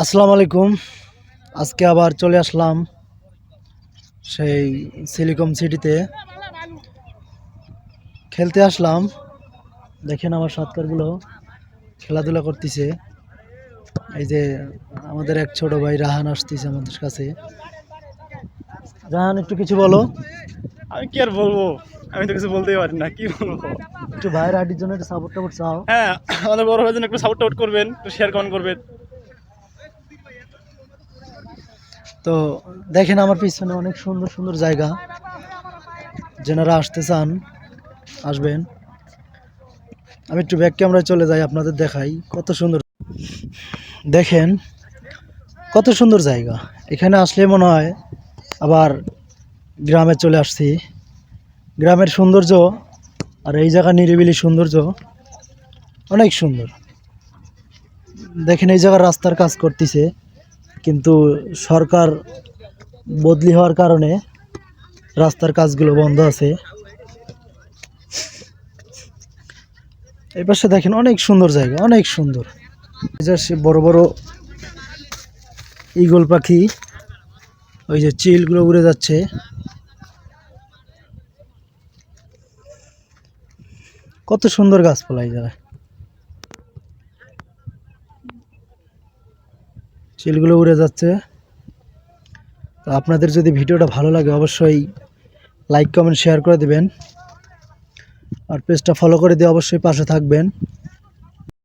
আসসালামু আলাইকুম। আজকে আবার চলে আসলাম সেই সিলিকন সিটিতে খেলতে আসলাম। দেখেন আমার সৎকারগুলো খেলাধুলা করতেছে। এই যে আমাদের এক ছোট ভাই রাহান আসতেছে আমাদের কাছে। রাহান, একটু কিছু বলো। আমি কি আর বলবো? আমি তো কিছু বলতেই পারি না, কি বলবো? একটু ভাইয়ের আইডির জন্য একটু সাপোর্ট টাপোর্ট চাও। হ্যাঁ, আমাদের বড় ভাইয়ের জন্য একটু সাপোর্ট টাউট করবেন, একটু শেয়ার কমেন্ট করবেন। তো দেখেন আমার পিছনে অনেক সুন্দর সুন্দর জায়গা, যেনারা আসতে চান আসবেন। আমি একটু ব্যাক ক্যামেরায় চলে যাই, আপনাদের দেখাই কত সুন্দর। দেখেন কত সুন্দর জায়গা। এখানে আসলে মনে হয় আবার গ্রামে চলে আসছি। গ্রামের সৌন্দর্য আর এই জায়গা নিরিবিলি সৌন্দর্য অনেক সুন্দর। দেখেন এই জায়গার রাস্তার কাজ করতেছে, কিন্তু সরকার বদলি হওয়ার কারণে রাস্তার কাজগুলো বন্ধ আছে। এই পাশে দেখেন অনেক সুন্দর জায়গা, অনেক সুন্দর। এই যে সে বড় বড় ঈগল পাখি, ওই যে চিলগুলো উড়ে যাচ্ছে। কত সুন্দর গাছপালা এই জায়গায়, চিলগুলো উড়ে যাচ্ছে। তো আপনাদের যদি ভিডিওটা ভালো লাগে অবশ্যই লাইক কমেন্ট শেয়ার করে দিবেন, আর পেজটা ফলো করে দিয়ে অবশ্যই পাশে থাকবেন।